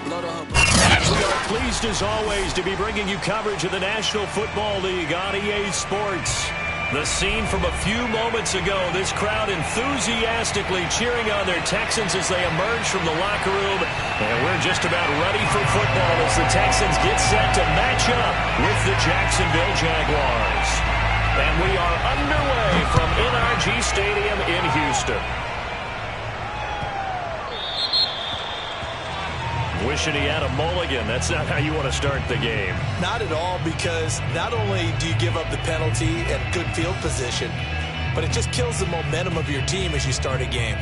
We are pleased as always to be bringing you coverage of the National Football League on EA Sports. The scene from a few moments ago, this crowd enthusiastically cheering on their Texans as they emerge from the locker room. And we're just about ready for football as the Texans get set to match up with the Jacksonville Jaguars. And we are underway from NRG Stadium in Houston. Wishing he had a mulligan. That's not how you want to start the game. Not at all, because not only do you give up the penalty and good field position, but it just kills the momentum of your team as you start a game.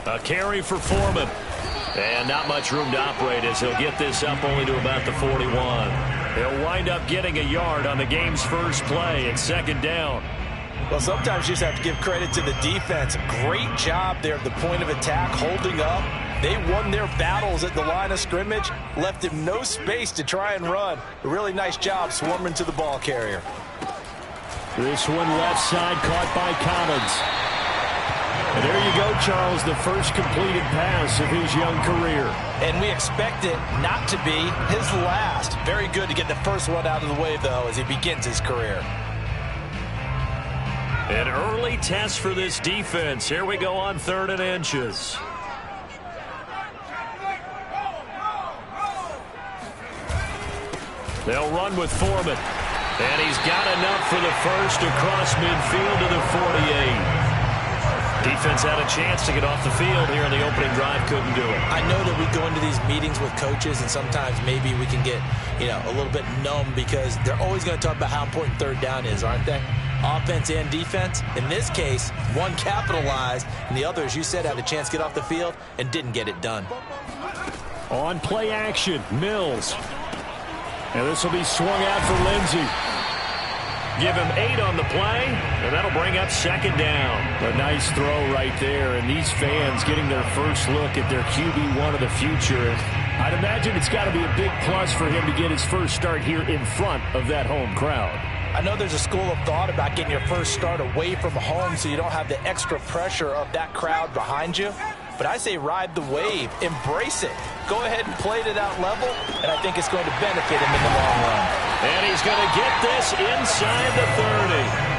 A carry for Foreman. And not much room to operate as he'll get this up only to about the 41. He'll wind up getting a yard on the game's first play and second down. Well, sometimes you just have to give credit to the defense. Great job there at the point of attack, holding up. They won their battles at the line of scrimmage, left him no space to try and run. A really nice job swarming to the ball carrier. This one left side caught by Collins. And there you go, Charles, the first completed pass of his young career. And we expect it not to be his last. Very good to get the first one out of the way, though, as he begins his career. An early test for this defense. Here we go on 3rd and inches. They'll run with Foreman. And he's got enough for the first across midfield to the 48. Defense had a chance to get off the field here in the opening drive, couldn't do it. I know that we go into these meetings with coaches, and sometimes maybe we can get, a little bit numb because they're always going to talk about how important 3rd down is, aren't they? Offense and defense. In this case, one capitalized, and the other, as you said, had a chance to get off the field and didn't get it done. On play action, Mills. And this will be swung out for Lindsey. Give him 8 on the play, and that'll bring up second down. A nice throw right there, and these fans getting their first look at their QB1 of the future. And I'd imagine it's got to be a big plus for him to get his first start here in front of that home crowd. I know there's a school of thought about getting your first start away from home so you don't have the extra pressure of that crowd behind you. But I say ride the wave, embrace it. Go ahead and play to that level, and I think it's going to benefit him in the long run. And he's going to get this inside the 30.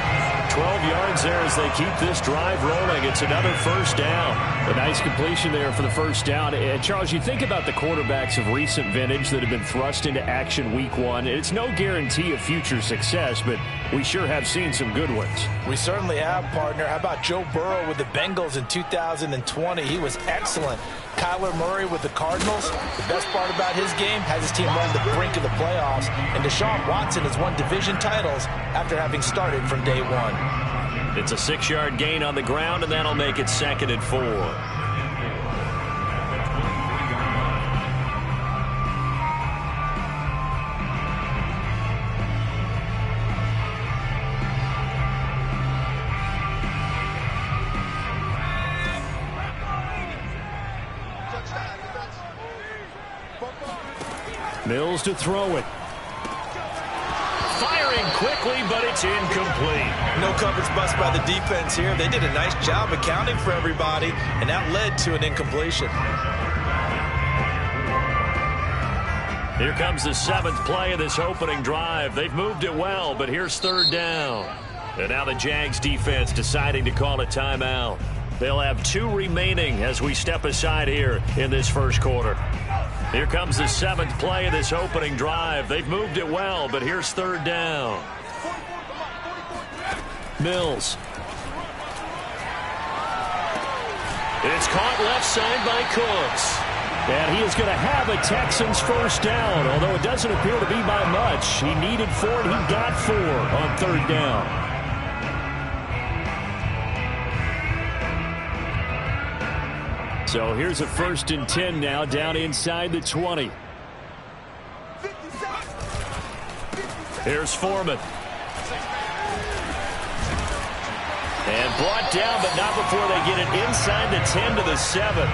12 yards there as they keep this drive rolling. It's another first down. A nice completion there for the first down. And Charles, you think about the quarterbacks of recent vintage that have been thrust into action week 1. It's no guarantee of future success, but we sure have seen some good ones. We certainly have, partner. How about Joe Burrow with the Bengals in 2020? He was excellent. Kyler Murray with the Cardinals. The best part about his game has his team on the brink of the playoffs. And Deshaun Watson has won division titles after having started from day 1. It's a 6-yard gain on the ground, and that'll make it 2nd and 4. Mills to throw it. Firing quickly, but it's incomplete. No coverage bust by the defense here. They did a nice job accounting for everybody, and that led to an incompletion. Here comes the 7th play of this opening drive. They've moved it well, but here's 3rd down. And now the Jags defense deciding to call a timeout. They'll have 2 remaining as we step aside here in this first quarter. Here comes the 7th play of this opening drive. They've moved it well, but here's 3rd down. Mills. It's caught left side by Cooks. And he is going to have a Texans first down, although it doesn't appear to be by much. He needed 4, and he got 4 on 3rd down. So here's a 1st and 10 now, down inside the 20. Here's Foreman. And brought down, but not before they get it inside the 10 to the 7.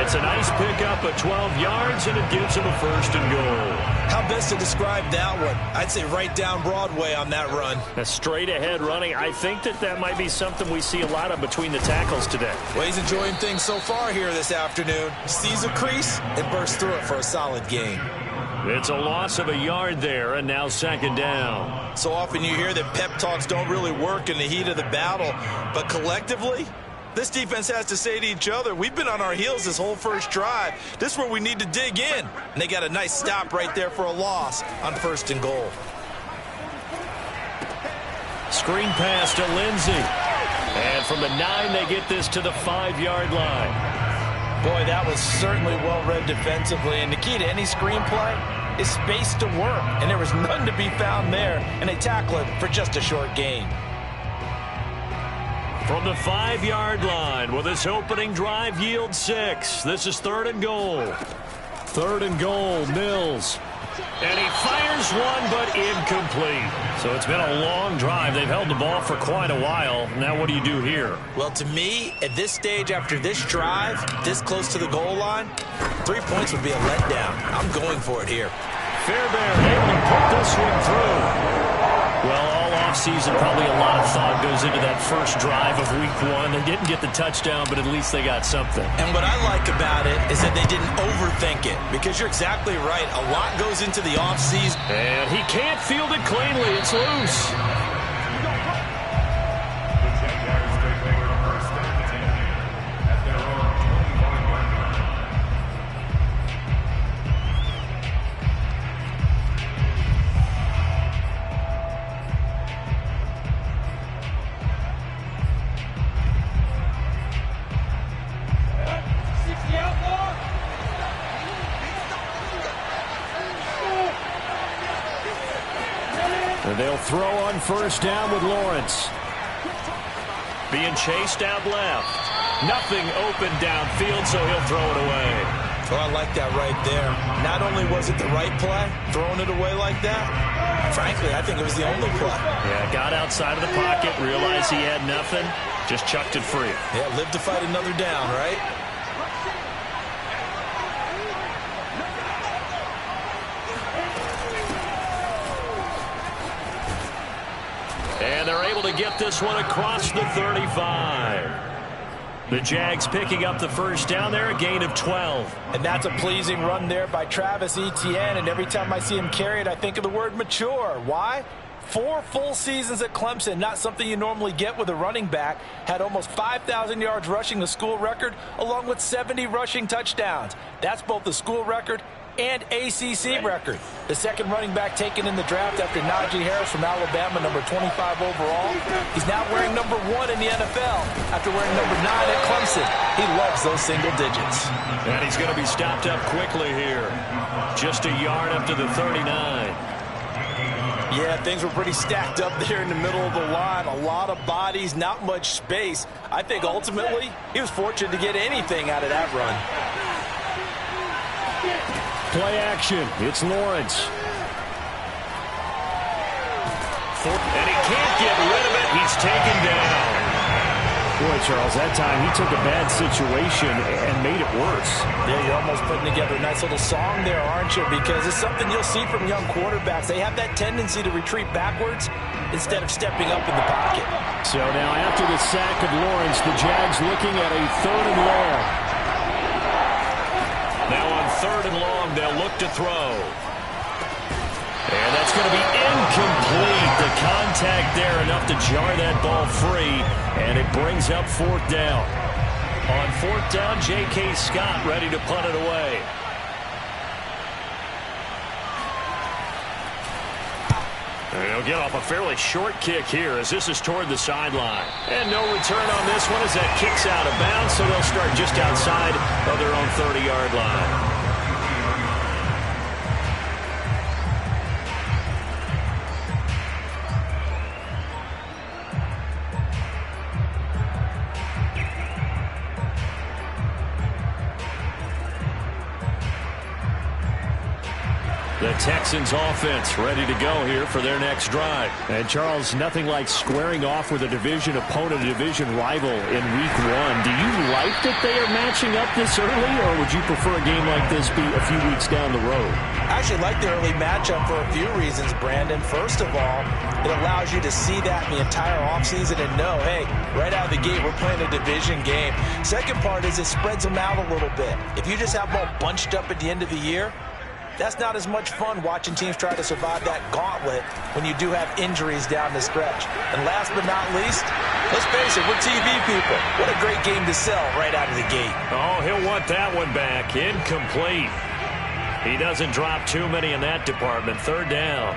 It's a nice pickup of 12 yards, and it gives him a 1st and goal. How best to describe that one? I'd say right down Broadway on that run. A straight ahead running. I think that might be something we see a lot of between the tackles today. Well, he's enjoying things so far here this afternoon. Sees a crease and bursts through it for a solid gain. It's a loss of a yard there, and now second down. So often you hear that pep talks don't really work in the heat of the battle, but collectively, this defense has to say to each other, we've been on our heels this whole first drive. This is where we need to dig in. And they got a nice stop right there for a loss on 1st and goal. Screen pass to Lindsey. And from the 9, they get this to the 5-yard line. Boy, that was certainly well-read defensively. And the key to any screenplay is space to work. And there was none to be found there. And they tackle it for just a short gain. From the 5-yard line, will this opening drive yield 6? This is 3rd and goal. 3rd and goal, Mills. And he fires one, but incomplete. So it's been a long drive. They've held the ball for quite a while. Now what do you do here? Well, to me, at this stage after this drive, this close to the goal line, 3 points would be a letdown. I'm going for it here. Fairbairn able to put this one through. Well, all offseason, probably a lot of thought goes into that first drive of week 1. They didn't get the touchdown, but at least they got something. And what I like about it is that they didn't overthink it, because you're exactly right. A lot goes into the offseason. And he can't field it cleanly. It's loose. And they'll throw on 1st down with Lawrence. Being chased out left. Nothing open downfield, so he'll throw it away. Oh, I like that right there. Not only was it the right play, throwing it away like that, frankly, I think it was the only play. Yeah, got outside of the pocket, realized he had nothing, just chucked it free. Yeah, live to fight another down, right? And they're able to get this one across the 35. The Jags picking up the 1st down there, a gain of 12. And that's a pleasing run there by Travis Etienne. And every time I see him carry it, I think of the word mature. Why? 4 full seasons at Clemson, not something you normally get with a running back. Had almost 5,000 yards rushing, the school record, along with 70 rushing touchdowns. That's both the school record and ACC record. The second running back taken in the draft after Najee Harris from Alabama, number 25 overall. He's now wearing number 1 in the NFL after wearing number 9 at Clemson. He loves those single digits. And he's going to be stopped up quickly here. Just a yard up to the 39. Yeah, things were pretty stacked up there in the middle of the line. A lot of bodies, not much space. I think ultimately he was fortunate to get anything out of that run. Play action. It's Lawrence. And he can't get rid of it. He's taken down. Boy, Charles, that time he took a bad situation and made it worse. Yeah, you're almost putting together a nice little song there, aren't you? Because it's something you'll see from young quarterbacks. They have that tendency to retreat backwards instead of stepping up in the pocket. So now after the sack of Lawrence, the Jags looking at a 3rd and long. Now on 3rd and long, they'll look to throw. And that's going to be incomplete. The contact there enough to jar that ball free, and it brings up 4th down. On 4th down, J.K. Scott ready to punt it away. And he'll get off a fairly short kick here as this is toward the sideline. And no return on this one as that kicks out of bounds, so they'll start just outside of their own 30-yard line. The Texans offense ready to go here for their next drive. And Charles, nothing like squaring off with a division opponent, a division rival in week 1. Do you like that they are matching up this early, or would you prefer a game like this be a few weeks down the road? I actually like the early matchup for a few reasons, Brandon. First of all, it allows you to see that in the entire offseason and know, hey, right out of the gate, we're playing a division game. Second part is it spreads them out a little bit. If you just have them all bunched up at the end of the year, that's not as much fun watching teams try to survive that gauntlet when you do have injuries down the stretch. And last but not least, let's face it, we're TV people. What a great game to sell right out of the gate. Oh, he'll want that one back. Incomplete. He doesn't drop too many in that department. Third down.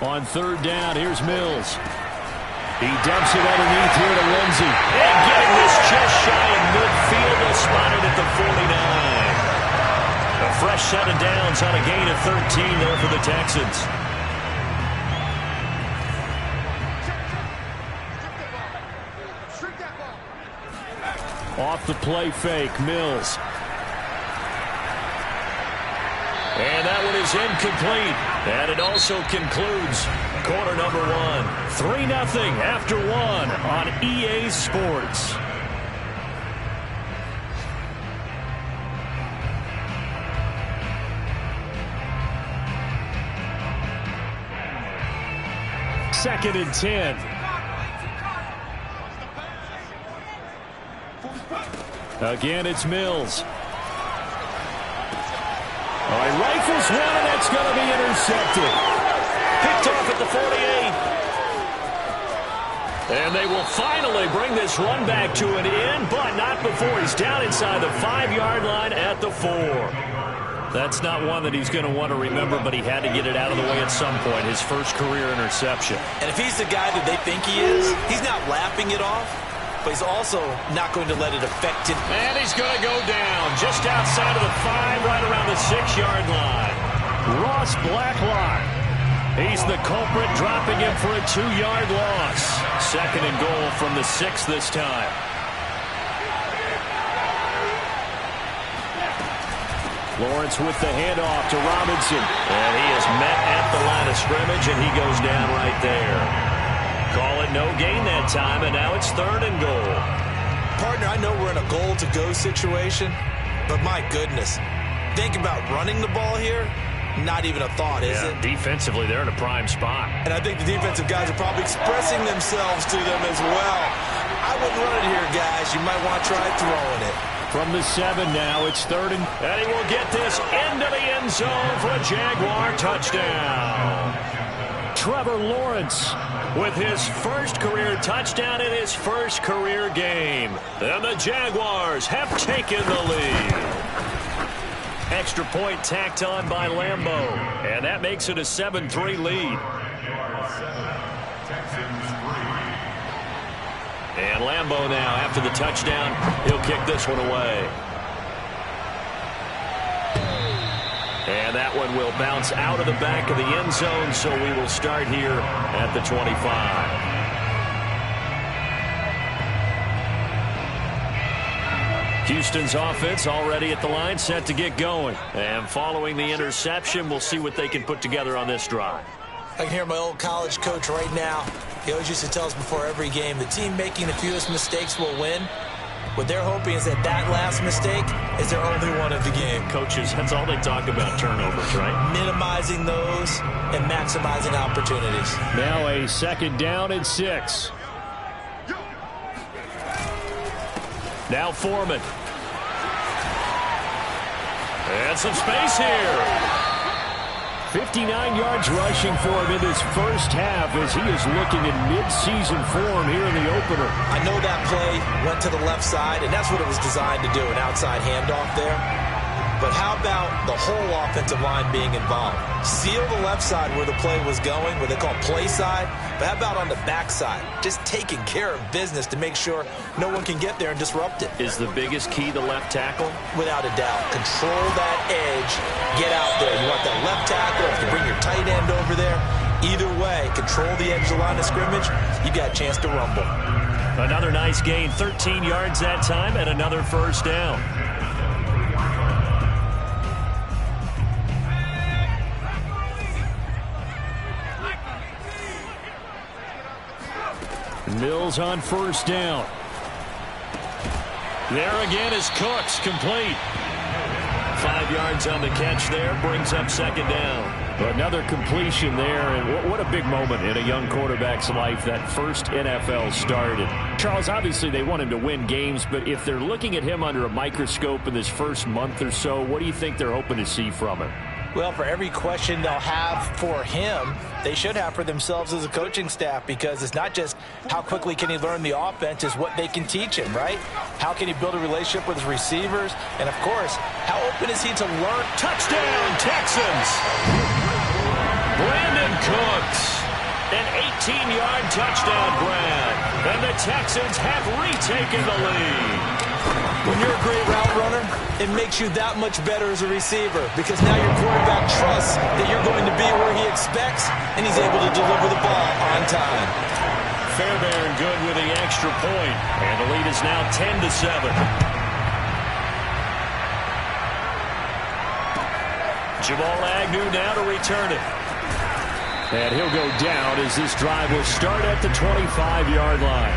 On third down, here's Mills. He dumps it underneath here to Lindsey. And getting this just shy of midfield. They'll spot it at the 49. A fresh set of downs on a gain of 13 there for the Texans. Off the play fake, Mills. And that one is incomplete. And it also concludes quarter number 1. 3-0 after 1 on EA Sports. Second and 10. Again, it's Mills. Oh, he rifles one, and that's going to be intercepted. Picked off at the 48. And they will finally bring this run back to an end, but not before he's down inside the 5-yard line at the 4. That's not one that he's going to want to remember, but he had to get it out of the way at some point, his first career interception. And if he's the guy that they think he is, he's not laughing it off, but he's also not going to let it affect him. And he's going to go down just outside of the 5, right around the 6-yard line. Ross Blacklock. He's the culprit, dropping him for a 2-yard loss. Second and goal from the 6 this time. Lawrence with the handoff to Robinson. And he is met at the line of scrimmage, and he goes down right there. Call it no gain that time, and now it's third and goal. Partner, I know we're in a goal-to-go situation, but my goodness, think about running the ball here. Not even a thought, is it? Defensively, they're in a prime spot. And I think the defensive guys are probably expressing themselves to them as well. I wouldn't run it here, guys. You might want to try throwing it. From the 7 now, it's third and... And he will get this into the end zone for a Jaguar touchdown. Trevor Lawrence with his first career touchdown in his first career game. And the Jaguars have taken the lead. Extra point tacked on by Lambeau. And that makes it a 7-3 lead. And Lambeau now, after the touchdown, he'll kick this one away. And that one will bounce out of the back of the end zone, so we will start here at the 25. Houston's offense already at the line, set to get going. And following the interception, we'll see what they can put together on this drive. I can hear my old college coach right now. He always used to tell us before every game, the team making the fewest mistakes will win. What they're hoping is that that last mistake is their only one of the game. Coaches, that's all they talk about, turnovers, right? Minimizing those and maximizing opportunities. Now a second down and 6. Now Foreman. And some space here. 59 yards rushing for him in this first half as he is looking in mid-season form here in the opener. I know that play went to the left side, and that's what it was designed to do, an outside handoff there. But how about the whole offensive line being involved? Seal the left side where the play was going, what they call play side. But how about on the back side? Just taking care of business to make sure no one can get there and disrupt it. Is the biggest key the left tackle? Without a doubt. Control that edge. Get out there. You want that left tackle. If you bring your tight end over there, either way, control the edge of the line of scrimmage. You got a chance to rumble. Another nice gain. 13 yards that time and another first down. Mills on first down. There again is Cooks, complete. 5 yards on the catch there, brings up second down. Another completion there, and what a big moment in a young quarterback's life, that first NFL start. And Charles, obviously they want him to win games, but if they're looking at him under a microscope in this first month or so, what do you think they're hoping to see from him? Well, for every question they'll have for him, they should have for themselves as a coaching staff, because it's not just how quickly can he learn the offense, it's what they can teach him, right? How can he build a relationship with his receivers? And, of course, how open is he to learn? Touchdown, Texans! Brandon Cooks, an 18-yard touchdown grab, and the Texans have retaken the lead. When you're a great route runner, it makes you that much better as a receiver, because now your quarterback trusts that you're going to be where he expects, and he's able to deliver the ball on time. Fairbairn good with the extra point, and the lead is now 10-7. Jamal Agnew now to return it. And he'll go down as this drive will start at the 25-yard line.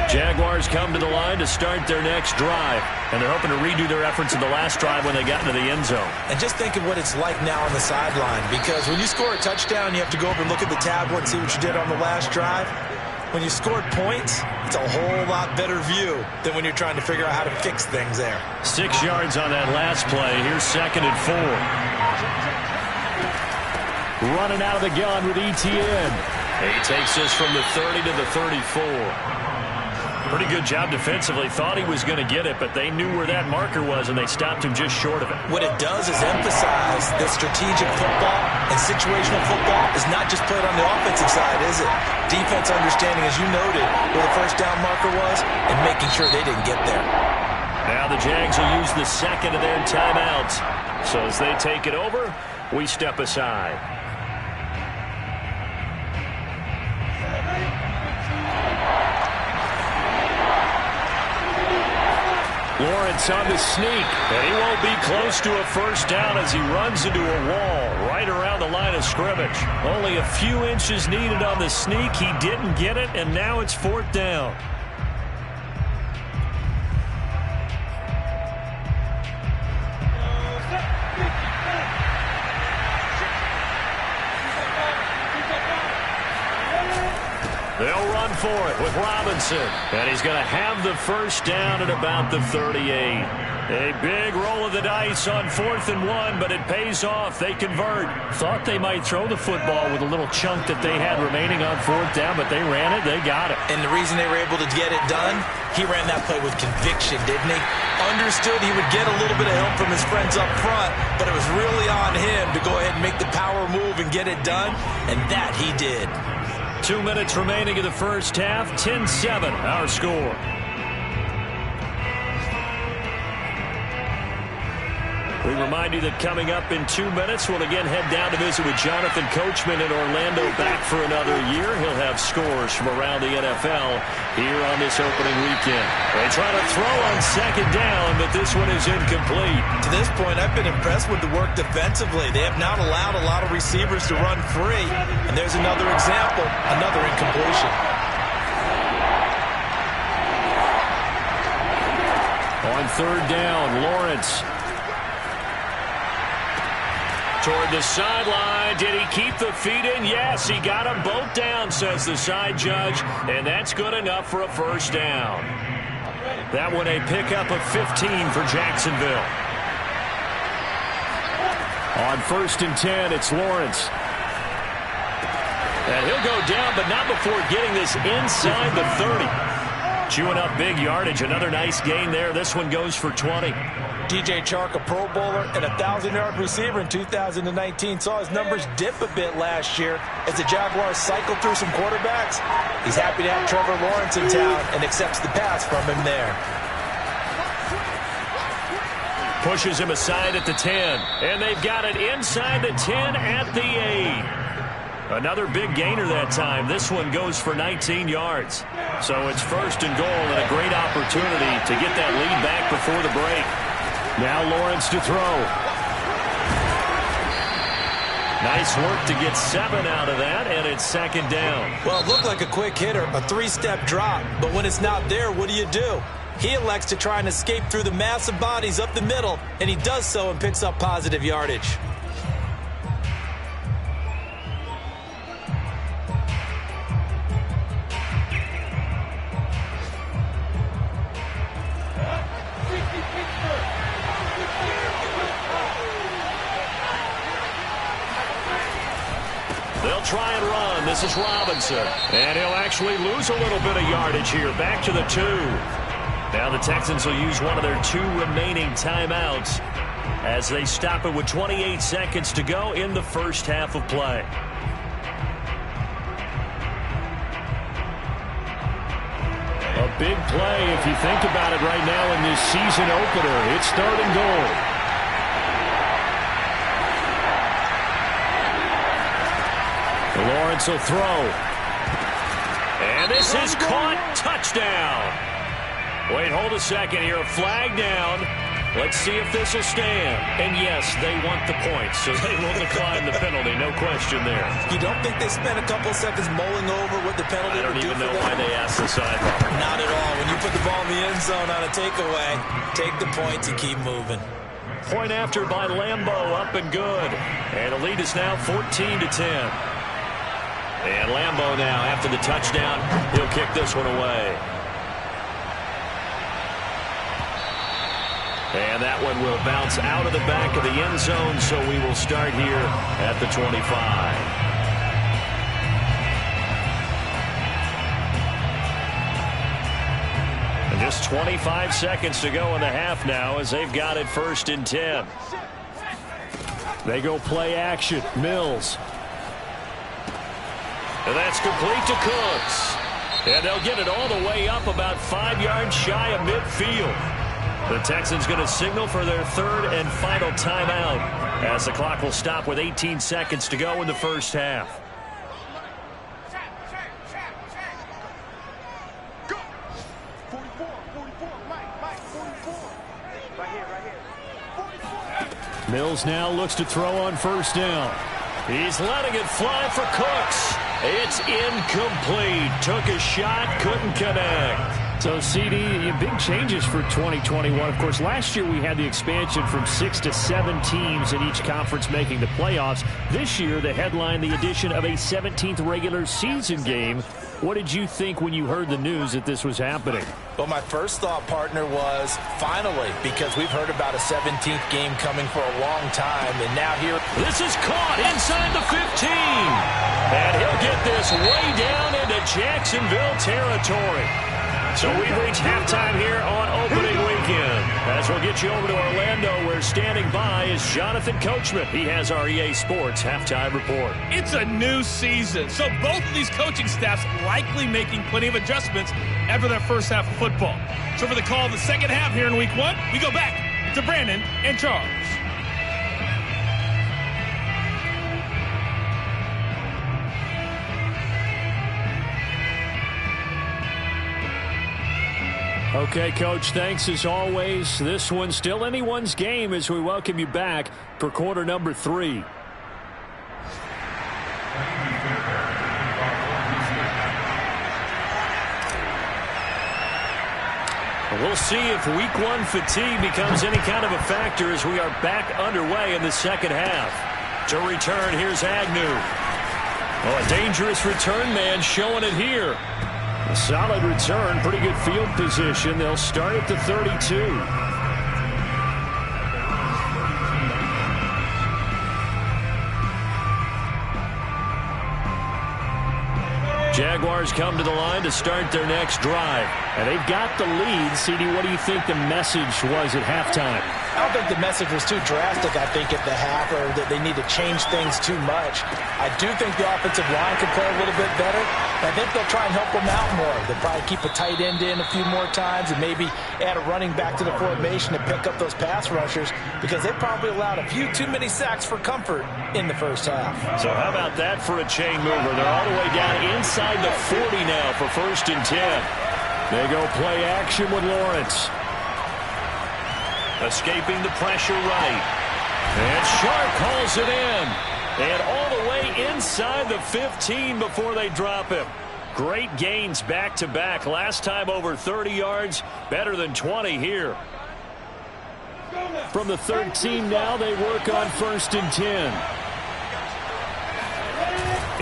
Jaguars come to the line to start their next drive, and they're hoping to redo their efforts in the last drive when they got into the end zone. And just think of what it's like now on the sideline, because when you score a touchdown, you have to go over and look at the tablet and see what you did on the last drive. When you scored points, it's a whole lot better view than when you're trying to figure out how to fix things there. 6 yards on that last play. Here's 2nd and 4. Running out of the gun with Etienne. He takes us from the 30 to the 34. Pretty good job defensively. Thought he was going to get it, but they knew where that marker was, and they stopped him just short of it. What it does is emphasize that strategic football and situational football is not just played on the offensive side, is it? Defense understanding, as you noted, where the first down marker was and making sure they didn't get there. Now the Jags will use the second of their timeouts. So as they take it over, we step aside. Lawrence on the sneak, and he won't be close to a first down as he runs into a wall right around the line of scrimmage. Only a few inches needed on the sneak. He didn't get it, and now it's 4th down. They'll run for it with Robinson. And he's going to have the first down at about the 38. A big roll of the dice on 4th and 1, but it pays off. They convert. Thought they might throw the football with a little chunk that they had remaining on 4th down, but they ran it. They got it. And the reason they were able to get it done, he ran that play with conviction, didn't he? Understood he would get a little bit of help from his friends up front, but it was really on him to go ahead and make the power move and get it done, and that he did. 2 minutes remaining in the first half. 10-7, our score. We remind you that coming up in 2 minutes, we'll again head down to visit with Jonathan Coachman in Orlando, back for another year. He'll have scores from around the NFL here on this opening weekend. They try to throw on second down, but this one is incomplete. To this point, I've been impressed with the work defensively. They have not allowed a lot of receivers to run free. And there's another example, another incompletion. On 3rd down, Lawrence. Toward the sideline. Did he keep the feet in? Yes, he got them both down, says the side judge. And that's good enough for a first down. That one a pickup of 15 for Jacksonville. On 1st and 10, it's Lawrence. And he'll go down, but not before getting this inside the 30. Chewing up big yardage. Another nice gain there. This one goes for 20. DJ Chark, a Pro Bowler and a 1,000-yard receiver in 2019, saw his numbers dip a bit last year as the Jaguars cycled through some quarterbacks. He's happy to have Trevor Lawrence in town and accepts the pass from him there. Pushes him aside at the 10, and they've got it inside the 10 at the 8. Another big gainer that time. This one goes for 19 yards. So it's 1st and goal, and a great opportunity to get that lead back before the break. Now Lawrence to throw. Nice work to get 7 out of that, and it's second down. Well, it looked like a quick hitter, a 3-step drop. But when it's not there, what do? He elects to try and escape through the massive bodies up the middle, and he does so and picks up positive yardage. They'll try and run. This is Robinson. And he'll actually lose a little bit of yardage here. Back to the 2. Now the Texans will use one of their 2 remaining timeouts as they stop it with 28 seconds to go in the first half of play. A big play if you think about it right now in this season opener. It's 3rd and goal. Lawrence will throw. And this is caught. Touchdown. Wait, hold a second here. A flag down. Let's see if this will stand. And yes, they want the points, so they will decline the penalty. No question there. You don't think they spent a couple seconds mulling over what the penalty would do for them? I don't even know why they asked the sideline. Not at all. When you put the ball in the end zone on a takeaway, take the points and keep moving. Point after by Lambeau, up and good. And the lead is now 14-10. And Lambeau now, after the touchdown, he'll kick this one away. And that one will bounce out of the back of the end zone, so we will start here at the 25. And just 25 seconds to go in the half now as they've got it 1st and 10. They go play action. Mills. And that's complete to Cooks. And they'll get it all the way up about 5 yards shy of midfield. The Texans going to signal for their 3rd and final timeout as the clock will stop with 18 seconds to go in the first half. Mills now looks to throw on 1st down. He's letting it fly for Cooks. It's incomplete. Took a shot, couldn't connect. So, CD, big changes for 2021. Of course, last year we had the expansion from 6 to 7 teams in each conference making the playoffs. This year, the headline, the addition of a 17th regular season game. What did you think when you heard the news that this was happening? Well, my first thought, partner, was finally, because we've heard about a 17th game coming for a long time, and now here. This is caught inside the 15. And he'll get this way down into Jacksonville territory. So we've reached halftime here on opening weekend. As we'll get you over to Orlando, where standing by is Jonathan Coachman. He has our EA Sports halftime report. It's a new season, so both of these coaching staffs likely making plenty of adjustments after that first half of football. So for the call of the second half here in week 1, we go back to Brandon and Charles. Okay, Coach, thanks as always. This one's still anyone's game as we welcome you back for quarter number 3. We'll see if week 1 fatigue becomes any kind of a factor as we are back underway in the second half. To return, here's Agnew. Oh, a dangerous return man showing it here. A solid return, pretty good field position. They'll start at the 32. Jaguars come to the line to start their next drive. And they've got the lead. CD, what do you think the message was at halftime? I don't think the message was too drastic, I think, at the half, or that they need to change things too much. I do think the offensive line can play a little bit better. I think they'll try and help them out more. They'll probably keep a tight end in a few more times and maybe add a running back to the formation to pick up those pass rushers, because they probably allowed a few too many sacks for comfort in the first half. So how about that for a chain mover? They're all the way down inside the 40 now for 1st and 10. They go play action with Lawrence. Escaping the pressure right. And Sharp calls it in. And all the way inside the 15 before they drop him. Great gains back-to-back. Last time over 30 yards, better than 20 here. From the 13 now, they work on 1st and 10.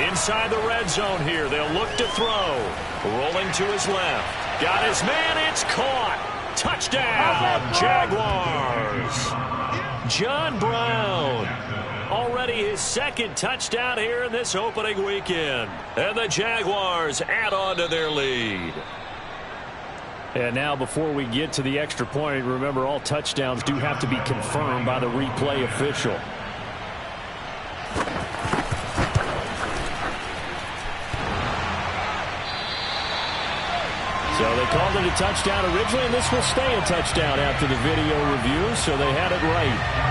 Inside the red zone here, they'll look to throw. Rolling to his left. Got his man, it's caught. Touchdown, Jaguars. John Brown. Already his 2nd touchdown here in this opening weekend. And the Jaguars add on to their lead. And now before we get to the extra point, remember all touchdowns do have to be confirmed by the replay official. So they called it a touchdown originally, and this will stay a touchdown after the video review, so they had it right.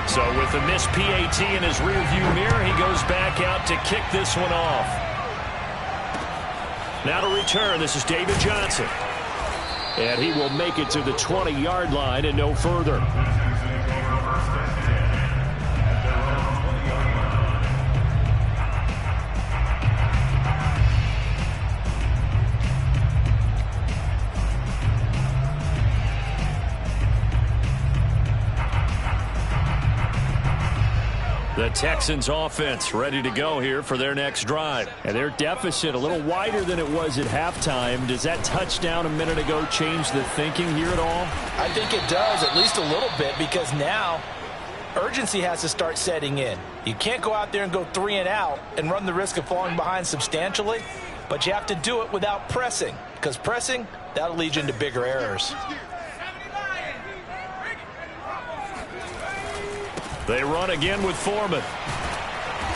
So with the missed PAT in his rearview mirror, he goes back out to kick this one off. Now to return, this is David Johnson. And he will make it to the 20-yard line and no further. The Texans offense ready to go here for their next drive. And their deficit a little wider than it was at halftime. Does that touchdown a minute ago change the thinking here at all? I think it does, at least a little bit, because now urgency has to start setting in. You can't go out there and go 3 and out and run the risk of falling behind substantially, but you have to do it without pressing, because pressing, that'll lead you into bigger errors. They run again with Foreman.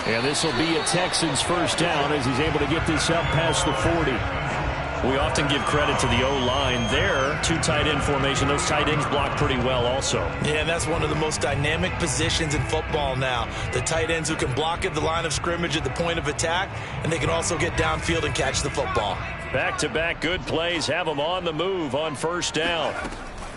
And this will be a Texans first down as he's able to get this up past the 40. We often give credit to the O-line there. 2 tight end formation. Those tight ends block pretty well also. Yeah, and that's one of the most dynamic positions in football now. The tight ends who can block at the line of scrimmage at the point of attack, and they can also get downfield and catch the football. Back-to-back good plays have them on the move on first down.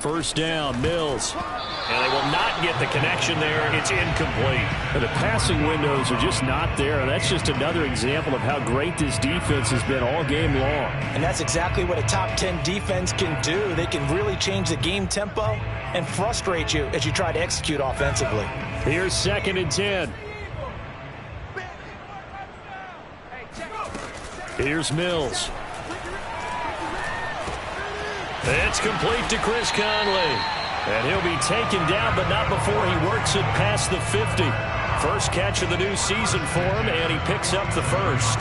First down, Mills. And they will not get the connection there. It's incomplete. And the passing windows are just not there. That's just another example of how great this defense has been all game long. And that's exactly what a top 10 defense can do. They can really change the game tempo and frustrate you as you try to execute offensively. Here's 2nd and 10. Here's Mills. It's complete to Chris Conley. And he'll be taken down, but not before he works it past the 50. First catch of the new season for him, and he picks up the first.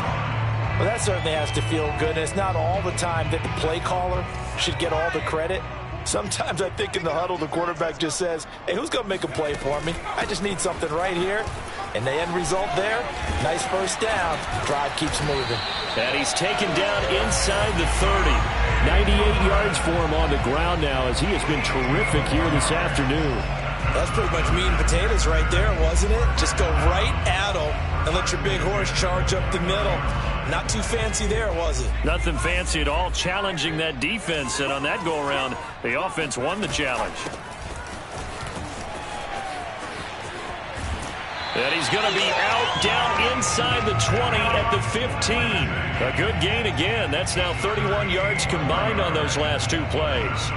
Well, that certainly has to feel good. And it's not all the time that the play caller should get all the credit. Sometimes I think in the huddle, the quarterback just says, hey, who's going to make a play for me? I just need something right here. And the end result there, nice first down. Drive keeps moving. And he's taken down inside the 30. 98 yards for him on the ground now as he has been terrific here this afternoon. That's pretty much meat and potatoes right there, wasn't it? Just go right at him and let your big horse charge up the middle. Not too fancy there, was it? Nothing fancy at all, challenging that defense. And on that go-around, the offense won the challenge. And he's going to be out down inside the 20 at the 15. A good gain again. That's now 31 yards combined on those last 2 plays.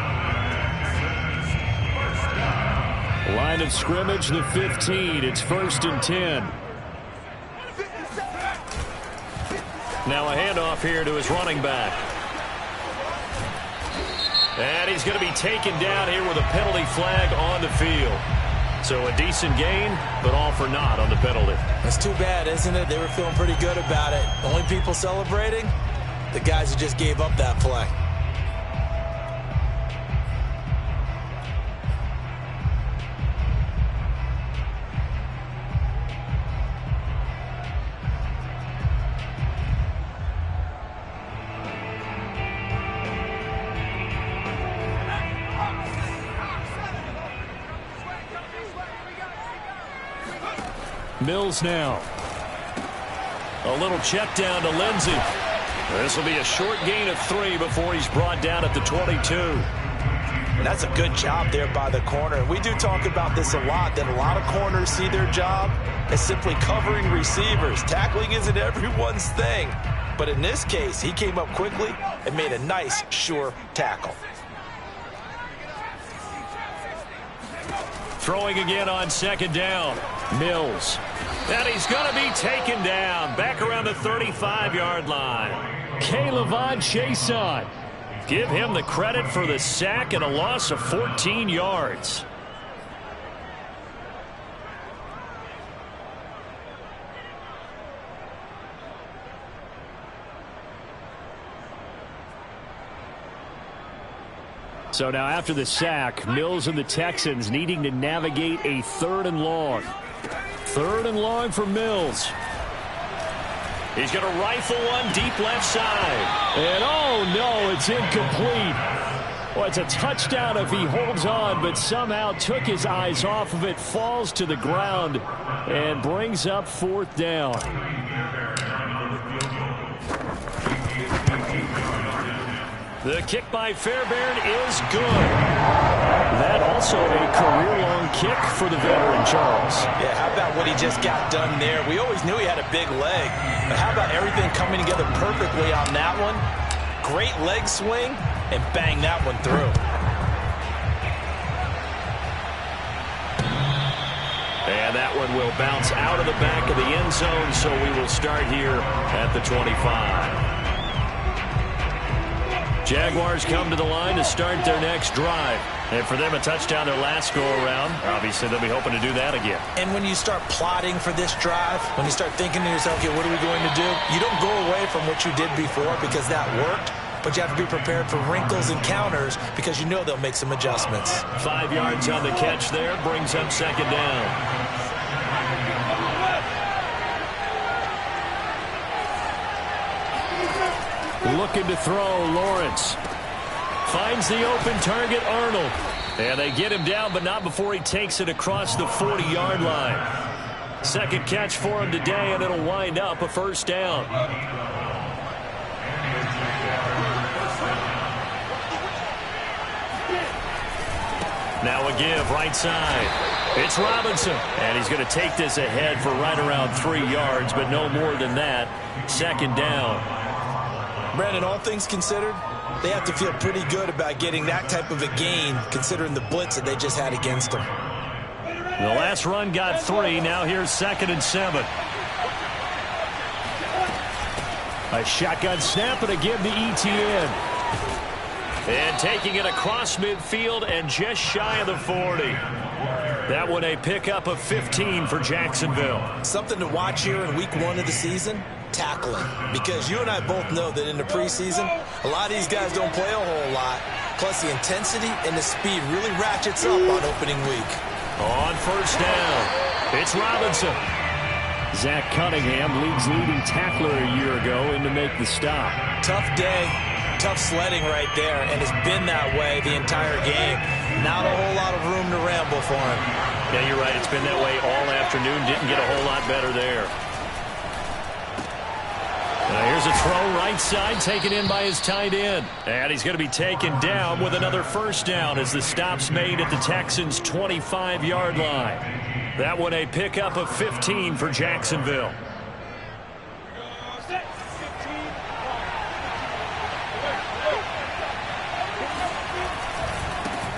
Line of scrimmage, the 15. It's 1st and 10. Now a handoff here to his running back. And he's going to be taken down here with a penalty flag on the field. So a decent gain, but all for naught on the penalty. That's too bad, isn't it? They were feeling pretty good about it. Only people celebrating, the guys who just gave up that play. Mills now. A little check down to Lindsey. This will be a short gain of 3 before he's brought down at the 22. And that's a good job there by the corner. And we do talk about this a lot, that a lot of corners see their job as simply covering receivers. Tackling isn't everyone's thing. But in this case, he came up quickly and made a nice, sure tackle. Throwing again on second down. Mills. And he's going to be taken down. Back around the 35-yard line. K'Lavon Chaisson. Give him the credit for the sack and a loss of 14 yards. So now after the sack, Mills and the Texans needing to navigate a 3rd and long. 3rd and long for Mills. He's going to rifle one deep left side. And oh no, it's incomplete. Well, it's a touchdown if he holds on, but somehow took his eyes off of it, falls to the ground, and brings up 4th down. The kick by Fairbairn is good. That also a career-long kick for the veteran, Charles. Yeah, how about what he just got done there? We always knew he had a big leg. But how about everything coming together perfectly on that one? Great leg swing, and bang that one through. And that one will bounce out of the back of the end zone, so we will start here at the 25. Jaguars come to the line to start their next drive. And for them, a touchdown their last go-around. Obviously, they'll be hoping to do that again. And when you start plotting for this drive, when you start thinking to yourself, okay, what are we going to do? You don't go away from what you did before because that worked, but you have to be prepared for wrinkles and counters because you know they'll make some adjustments. 5 yards on the catch there, brings up second down. Looking to throw, Lawrence. Finds the open target, Arnold. And they get him down, but not before he takes it across the 40-yard line. Second catch for him today, and it'll wind up a 1st down. Now a give, right side. It's Robinson, and he's going to take this ahead for right around 3 yards, but no more than that. Second down. Brandon, all things considered, they have to feel pretty good about getting that type of a gain considering the blitz that they just had against them. The last run got 3. Now here's 2nd and 7. A shotgun snap and a give to Etienne. And taking it across midfield and just shy of the 40. That one a pickup of 15 for Jacksonville. Something to watch here in week 1 of the season. Tackling, because you and I both know that in the preseason, a lot of these guys don't play a whole lot. Plus, the intensity and the speed really ratchets up on opening week. On 1st down, it's Robinson. Zach Cunningham, league's leading tackler a year ago, in to make the stop. Tough day, tough sledding right there, and it's been that way the entire game. Not a whole lot of room to ramble for him. Yeah, you're right. It's been that way all afternoon. Didn't get a whole lot better there. Here's a throw right side taken in by his tight end. And he's going to be taken down with another 1st down as the stop's made at the Texans' 25-yard line. That one a pickup of 15 for Jacksonville.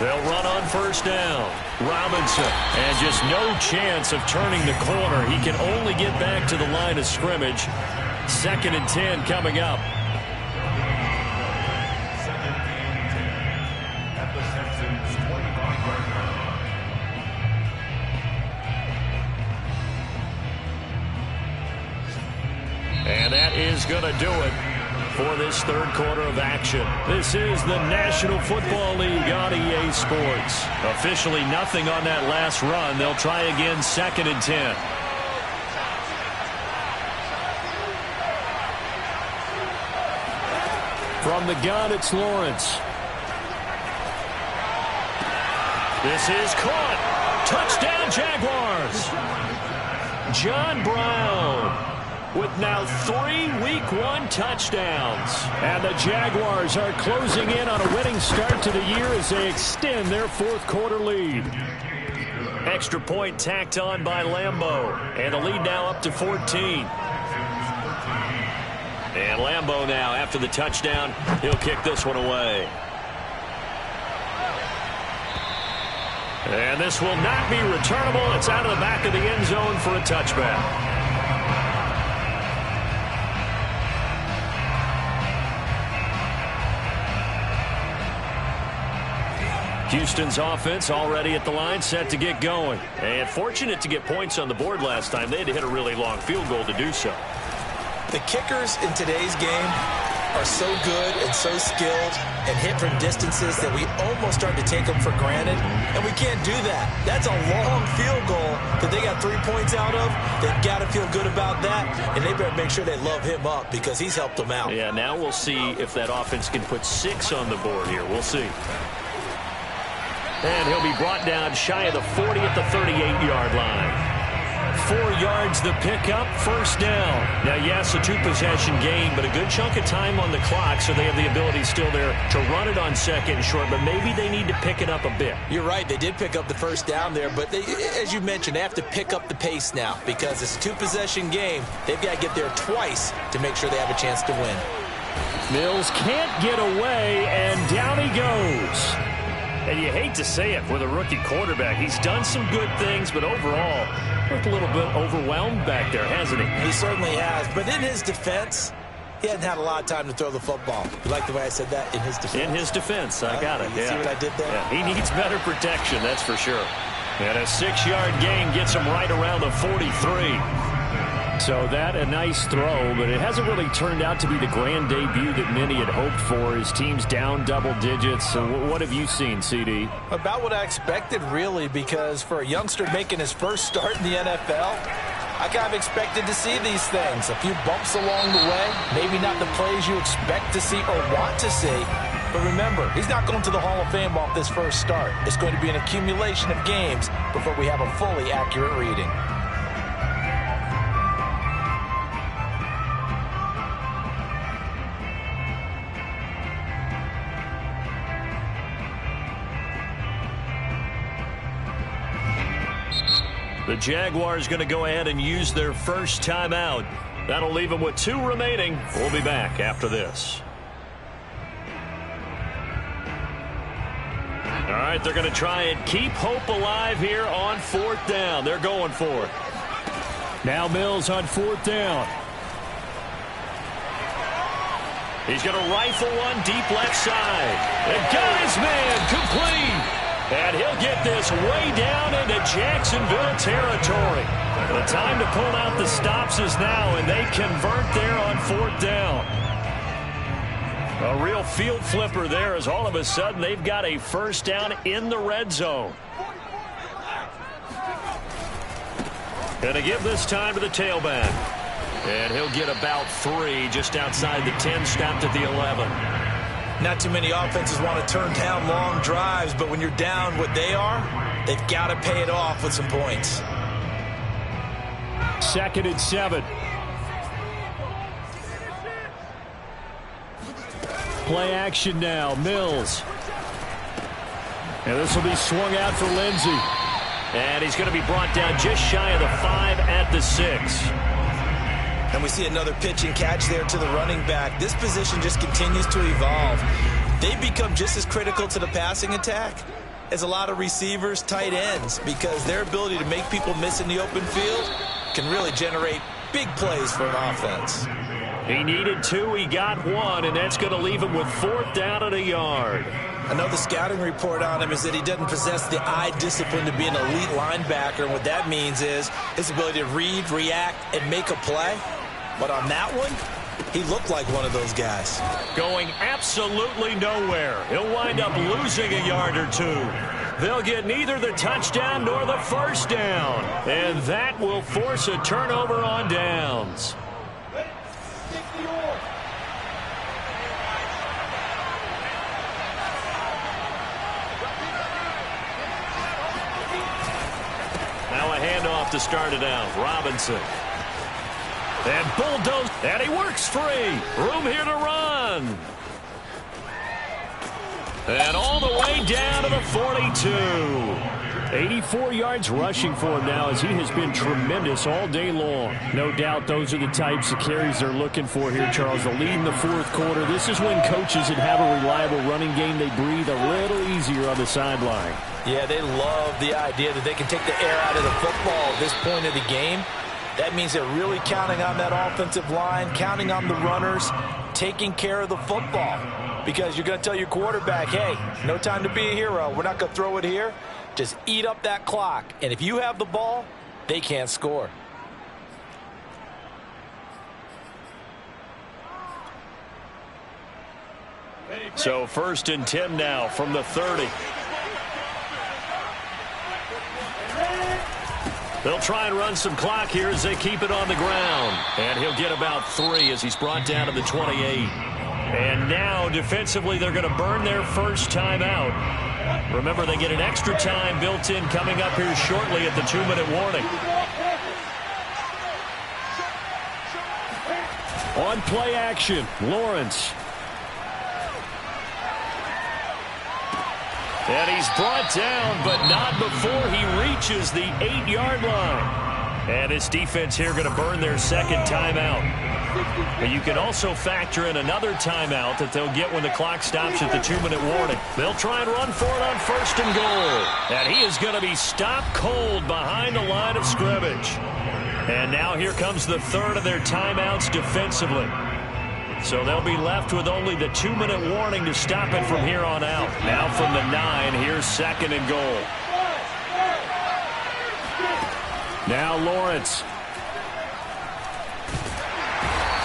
They'll run on 1st down. Robinson, and just no chance of turning the corner. He can only get back to the line of scrimmage. 2nd and 10 coming up. And that is going to do it for this 3rd quarter of action. This is the National Football League on EA Sports. Officially nothing on that last run. They'll try again 2nd and 10. From the gun, it's Lawrence. This is caught. Touchdown, Jaguars. John Brown. with now 3 Week 1 touchdowns. And the Jaguars are closing in on a winning start to the year as they extend their fourth quarter lead. Extra point tacked on by Lambeau. And the lead now up to 14. And Lambeau now, after the touchdown, he'll kick this one away. And this will not be returnable. It's out of the back of the end zone for a touchback. Houston's offense already at the line, set to get going. And fortunate to get points on the board last time. They had to hit a really long field goal to do so. The kickers in today's game are so good and so skilled and hit from distances that we almost start to take them for granted, and we can't do that. That's a long field goal that they got 3 points out of. They've got to feel good about that, and they better make sure they love him up because he's helped them out. Yeah, now we'll see if that offense can put 6 on the board here. We'll see. And he'll be brought down shy of the 40 at the 38-yard line. 4 yards the pickup, first down. Now, yes, a 2-possession game, but a good chunk of time on the clock, so they have the ability still there to run it on second and short, but maybe they need to pick it up a bit. You're right. They did pick up the first down there, but they, as you mentioned, they have to pick up the pace now because it's a 2-possession game. They've got to get there twice to make sure they have a chance to win. Mills can't get away, and down he goes. And you hate to say it with a rookie quarterback. He's done some good things, but overall, looked a little bit overwhelmed back there, hasn't he? He certainly has. But in his defense, he hadn't had a lot of time to throw the football. You like the way I said that? In his defense. In his defense. I got it. You see what I did there? Yeah, he needs better protection, that's for sure. And a 6-yard gain gets him right around the 43. So that a nice throw, but it hasn't really turned out to be the grand debut that many had hoped for. His team's down double digits. So what have you seen, CD? About what I expected, really, because for a youngster making his first start in the NFL, I kind of expected to see these things. A few bumps along the way, maybe not the plays you expect to see or want to see. But remember, he's not going to the Hall of Fame off this first start. It's going to be an accumulation of games before we have a fully accurate reading. The Jaguars going to go ahead and use their first timeout. That'll leave them with 2 remaining. We'll be back after this. All right, they're going to try and keep hope alive here on 4th down. They're going for it. Now Mills on 4th down. He's going to rifle one deep left side. And got his man complete. And he'll get this way down into Jacksonville territory. The time to pull out the stops is now, and they convert there on 4th down. A real field flipper there as all of a sudden they've got a first down in the red zone. Going to give this time to the tailback. And he'll get about 3 just outside the 10, stopped at the 11. Not too many offenses want to turn down long drives, but when you're down what they are, they've got to pay it off with some points. 2nd and 7. Play action now. Mills. And this will be swung out for Lindsey. And he's going to be brought down just shy of the 5 at the 6. And we see another pitch and catch there to the running back. This position just continues to evolve. They become just as critical to the passing attack as a lot of receivers, tight ends, because their ability to make people miss in the open field can really generate big plays for an offense. He needed 2, he got 1, and that's going to leave him with 4th down and a yard. I know the scouting report on him is that he doesn't possess the eye discipline to be an elite linebacker, and what that means is his ability to read, react, and make a play. But on that one, he looked like one of those guys. Going absolutely nowhere. He'll wind up losing a yard or 2. They'll get neither the touchdown nor the first down. And that will force a turnover on downs. Now a handoff to start it out. Robinson. And bulldoze. And he works free. Room here to run. And all the way down to the 42. 84 yards rushing for him now as he has been tremendous all day long. No doubt those are the types of carries they're looking for here, Charles. The lead in the fourth quarter. This is when coaches that have a reliable running game, they breathe a little easier on the sideline. Yeah, they love the idea that they can take the air out of the football at this point of the game. That means they're really counting on that offensive line, counting on the runners, taking care of the football. Because you're going to tell your quarterback, hey, no time to be a hero. We're not going to throw it here. Just eat up that clock. And if you have the ball, they can't score. So 1st and 10 now from the 30. They'll try and run some clock here as they keep it on the ground. And he'll get about 3 as he's brought down to the 28. And now defensively they're going to burn their first timeout. Remember, they get an extra time built in coming up here shortly at the 2-minute warning. On play action, Lawrence. And he's brought down, but not before he reaches the 8-yard line. And his defense here going to burn their second timeout. But you can also factor in another timeout that they'll get when the clock stops at the 2-minute warning. They'll try and run for it on 1st and goal. And he is going to be stopped cold behind the line of scrimmage. And now here comes the third of their timeouts defensively. So they'll be left with only the 2-minute warning to stop it from here on out. Now from the 9, here's 2nd and goal. Now Lawrence.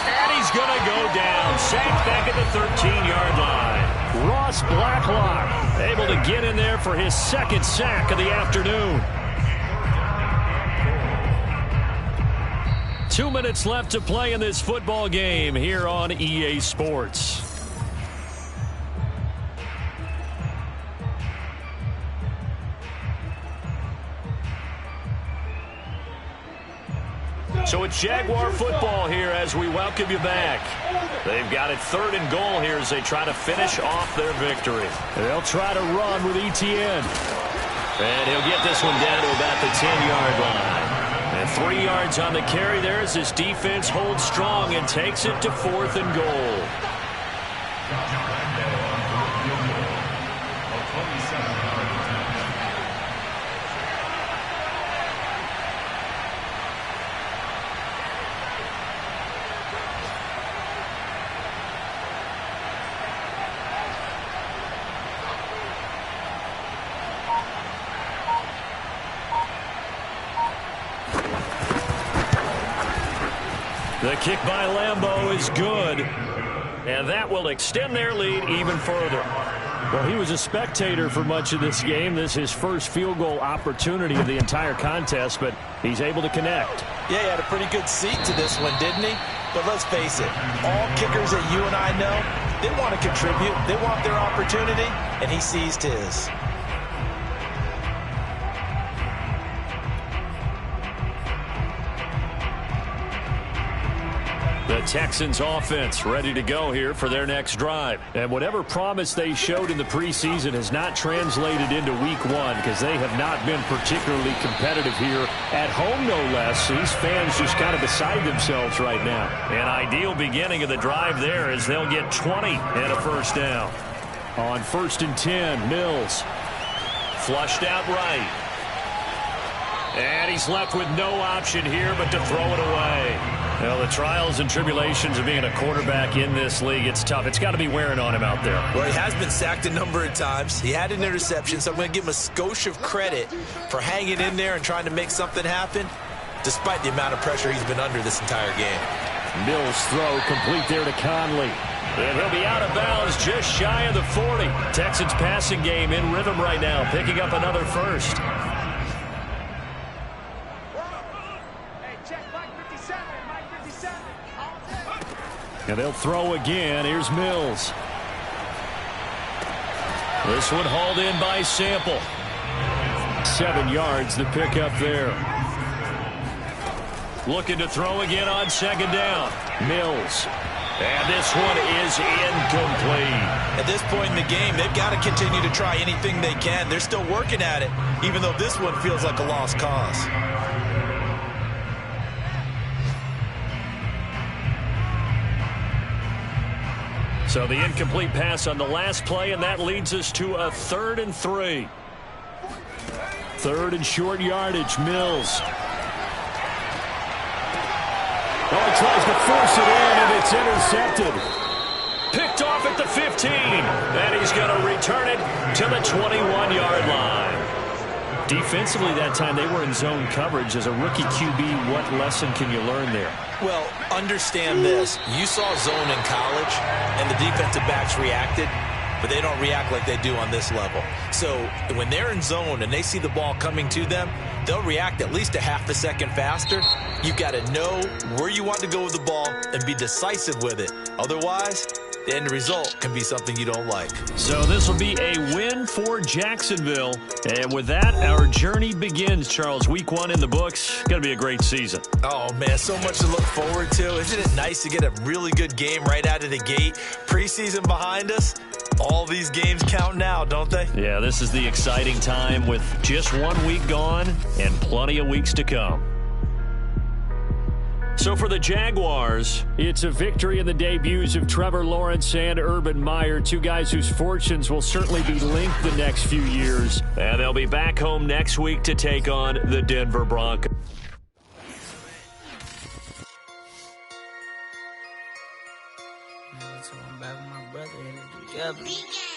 And he's going to go down. Sacked back at the 13-yard line. Ross Blacklock able to get in there for his second sack of the afternoon. 2 minutes left to play in this football game here on EA Sports. So it's Jaguar football here as we welcome you back. They've got it 3rd and goal here as they try to finish off their victory. They'll try to run with Etienne. And he'll get this one down to about the 10-yard line. And 3 yards on the carry there as this defense holds strong and takes it to 4th and goal. The kick by Lambeau is good, and that will extend their lead even further. Well, he was a spectator for much of this game. This is his first field goal opportunity of the entire contest, but he's able to connect. Yeah, he had a pretty good seat to this one, didn't he? But let's face it, all kickers that you and I know, they want to contribute. They want their opportunity, and he seized his. The Texans offense ready to go here for their next drive. And whatever promise they showed in the preseason has not translated into week 1 because they have not been particularly competitive here at home, no less. These fans just kind of beside themselves right now. An ideal beginning of the drive there as they'll get 20 and a first down. On 1st and 10, Mills. Flushed out right. And he's left with no option here but to throw it away. Well, the trials and tribulations of being a quarterback in this league, it's tough. It's got to be wearing on him out there. Well, he has been sacked a number of times. He had an interception, so I'm going to give him a skosh of credit for hanging in there and trying to make something happen, despite the amount of pressure he's been under this entire game. Mills throw complete there to Conley. And he'll be out of bounds just shy of the 40. Texans passing game in rhythm right now, picking up another first. And they'll throw again. Here's Mills. This one hauled in by Sample. 7 yards the pickup there. Looking to throw again on second down. Mills. And this one is incomplete. At this point in the game, they've got to continue to try anything they can. They're still working at it, even though this one feels like a lost cause. So the incomplete pass on the last play, and that leads us to a 3rd and 3. 3rd and short yardage. Mills. Oh, he tries to force it in, and it's intercepted. Picked off at the 15, and he's going to return it to the 21-yard line. Defensively that time, they were in zone coverage. As a rookie QB, what lesson can you learn there? Well, understand this. You saw zone in college, and the defensive backs reacted, but they don't react like they do on this level. So when they're in zone and they see the ball coming to them, they'll react at least a half a second faster. You've got to know where you want to go with the ball and be decisive with it. Otherwise, the end result can be something you don't like. So this will be a win for Jacksonville. And with that, our journey begins, Charles. Week 1 in the books. Going to be a great season. Oh, man, so much to look forward to. Isn't it nice to get a really good game right out of the gate? Preseason behind us. All these games count now, don't they? Yeah, this is the exciting time with just 1 week gone and plenty of weeks to come. So for the Jaguars, it's a victory in the debuts of Trevor Lawrence and Urban Meyer, two guys whose fortunes will certainly be linked the next few years. And they'll be back home next week to take on the Denver Broncos. So I'm back with my brother and together.